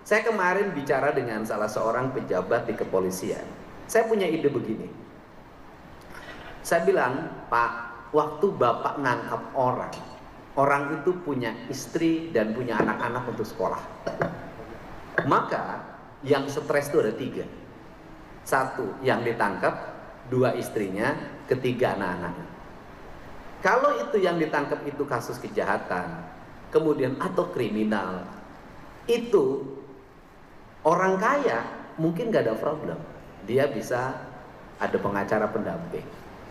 Saya kemarin bicara dengan salah seorang pejabat di kepolisian. Saya punya ide begini. Saya bilang, Pak, waktu Bapak nangkap orang itu punya istri dan punya anak-anak untuk sekolah. Maka yang stres itu ada 3. 1, yang ditangkap, 2 istrinya, ketiga anak-anaknya. Kalau itu yang ditangkap itu kasus kejahatan, kemudian atau kriminal, itu orang kaya mungkin gak ada problem, dia bisa ada pengacara pendamping.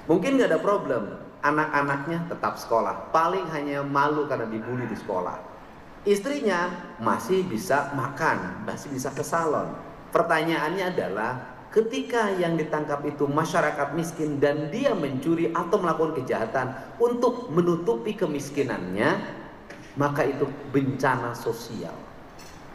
Mungkin gak ada problem, anak-anaknya tetap sekolah, paling hanya malu karena dibully di sekolah. Istrinya masih bisa makan, masih bisa ke salon. Pertanyaannya adalah, ketika yang ditangkap itu masyarakat miskin dan dia mencuri atau melakukan kejahatan untuk menutupi kemiskinannya, maka itu bencana sosial.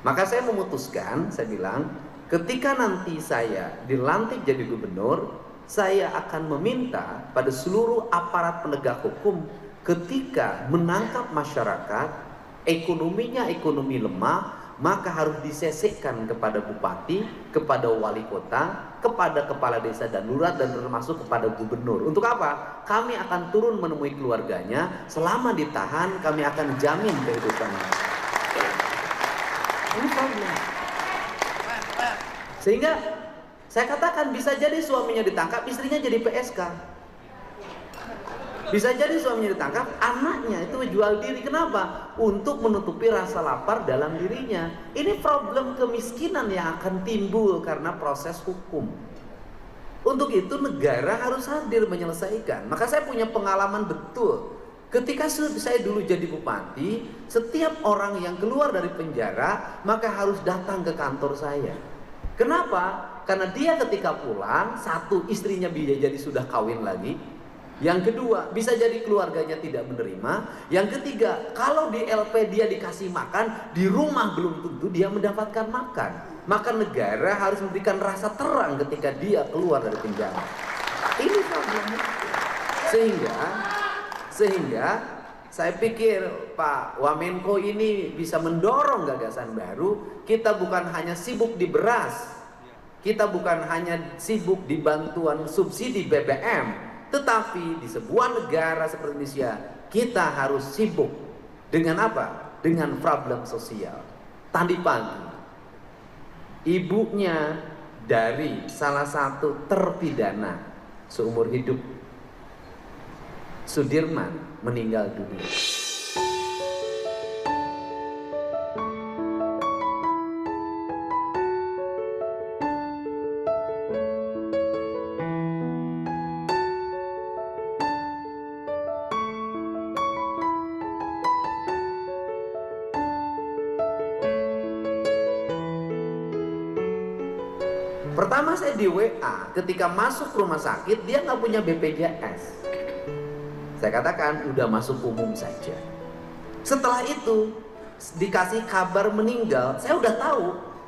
Maka saya memutuskan, saya bilang, ketika nanti saya dilantik jadi gubernur, saya akan meminta pada seluruh aparat penegak hukum ketika menangkap masyarakat, ekonominya ekonomi lemah, maka harus disesekkan kepada bupati, kepada wali kota, kepada kepala desa dan lurah, dan termasuk kepada gubernur. Untuk apa? Kami akan turun menemui keluarganya. Selama ditahan, kami akan jamin kehidupannya. Ini problem. Sehingga saya katakan, bisa jadi suaminya ditangkap, istrinya jadi PSK. Bisa jadi suaminya ditangkap, anaknya itu jual diri. Kenapa? Untuk menutupi rasa lapar dalam dirinya. Ini problem kemiskinan yang akan timbul karena proses hukum. Untuk itu negara harus hadir menyelesaikan. Maka saya punya pengalaman betul. Ketika saya dulu jadi bupati, setiap orang yang keluar dari penjara maka harus datang ke kantor saya. Kenapa? Karena dia ketika pulang, 1, istrinya bisa jadi sudah kawin lagi. Yang kedua, bisa jadi keluarganya tidak menerima. Yang ketiga, kalau di LP dia dikasih makan, di rumah belum tentu dia mendapatkan makan. Maka negara harus memberikan rasa terang ketika dia keluar dari penjara. Ini problemnya. Sehingga saya pikir Pak Wamenko ini bisa mendorong gagasan baru. Kita bukan hanya sibuk di beras, kita bukan hanya sibuk di bantuan subsidi BBM, tetapi di sebuah negara seperti Indonesia, kita harus sibuk dengan apa? Dengan problem sosial. Tadi pagi, ibunya dari salah satu terpidana seumur hidup, Sudirman, meninggal dunia. Pertama saya di WA, ketika masuk rumah sakit dia nggak punya BPJS. Saya katakan udah masuk umum saja. Setelah itu dikasih kabar meninggal, saya udah tahu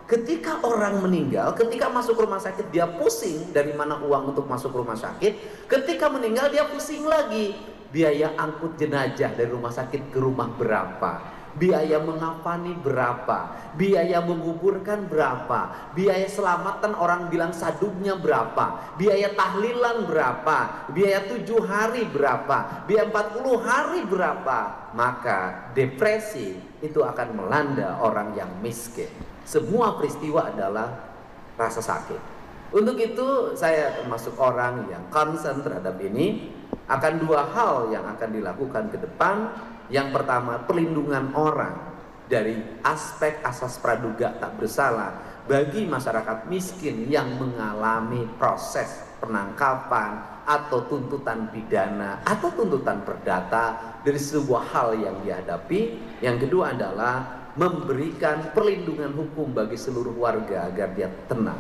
ketika orang meninggal, ketika masuk rumah sakit dia pusing dari mana uang untuk masuk rumah sakit. Ketika meninggal dia pusing lagi, biaya angkut jenazah dari rumah sakit ke rumah berapa, biaya mengafani berapa, biaya menguburkan berapa, biaya selamatan orang bilang sadungnya berapa, biaya tahlilan berapa, biaya 7 hari berapa, biaya 40 hari berapa. Maka depresi itu akan melanda orang yang miskin. Semua peristiwa adalah rasa sakit. Untuk itu saya termasuk orang yang concern terhadap ini. Akan 2 hal yang akan dilakukan ke depan. Yang pertama, perlindungan orang dari aspek asas praduga tak bersalah bagi masyarakat miskin yang mengalami proses penangkapan atau tuntutan pidana atau tuntutan perdata dari sebuah hal yang dihadapi. Yang kedua adalah memberikan perlindungan hukum bagi seluruh warga agar dia tenang.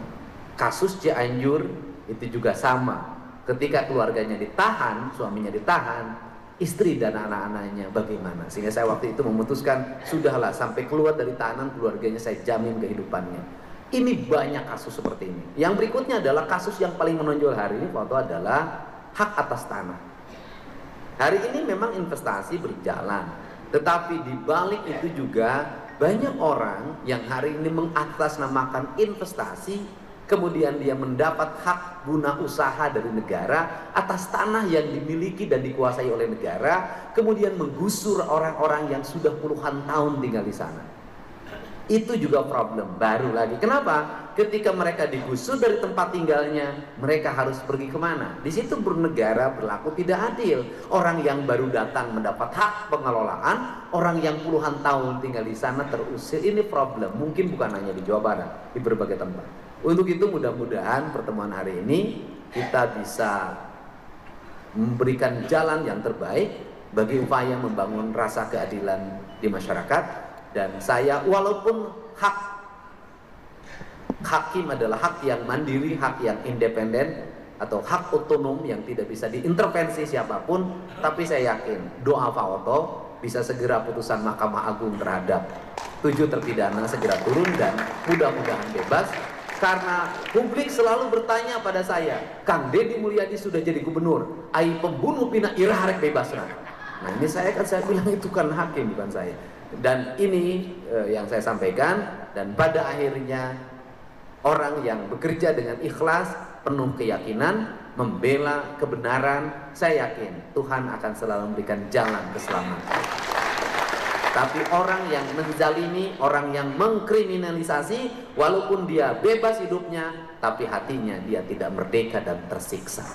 Kasus Cianjur itu juga sama. Ketika keluarganya ditahan, suaminya ditahan, istri dan anak-anaknya bagaimana? Sehingga saya waktu itu memutuskan, sudahlah sampai keluar dari tahanan keluarganya saya jamin kehidupannya. Ini banyak kasus seperti ini. Yang berikutnya adalah kasus yang paling menonjol hari ini foto adalah hak atas tanah. Hari ini memang investasi berjalan, tetapi di balik itu juga banyak orang yang hari ini mengatasnamakan investasi, kemudian dia mendapat hak guna usaha dari negara atas tanah yang dimiliki dan dikuasai oleh negara, kemudian menggusur orang-orang yang sudah puluhan tahun tinggal di sana. Itu juga problem baru lagi. Kenapa? Ketika mereka digusur dari tempat tinggalnya, mereka harus pergi kemana? Di situ bernegara berlaku tidak adil. Orang yang baru datang mendapat hak pengelolaan, orang yang puluhan tahun tinggal di sana terusir. Ini problem, mungkin bukan hanya di Jawa Barat, di berbagai tempat. Untuk itu mudah-mudahan pertemuan hari ini kita bisa memberikan jalan yang terbaik bagi upaya membangun rasa keadilan di masyarakat. Dan saya, walaupun hak hakim adalah hak yang mandiri, hak yang independen, atau hak otonom yang tidak bisa diintervensi siapapun, tapi saya yakin doa Pak Oto bisa segera putusan Mahkamah Agung terhadap 7 terpidana segera turun dan mudah-mudahan bebas. Karena publik selalu bertanya pada saya, Kang Deddy Mulyadi sudah jadi gubernur, ai pembunuh pina irarek bebas. Nah ini saya bilang itu kan hakim, bukan saya. Dan ini yang saya sampaikan, dan pada akhirnya orang yang bekerja dengan ikhlas, penuh keyakinan, membela kebenaran, saya yakin Tuhan akan selalu memberikan jalan keselamatan. Tapi orang yang menzalimi, orang yang mengkriminalisasi, walaupun dia bebas hidupnya, tapi hatinya dia tidak merdeka dan tersiksa.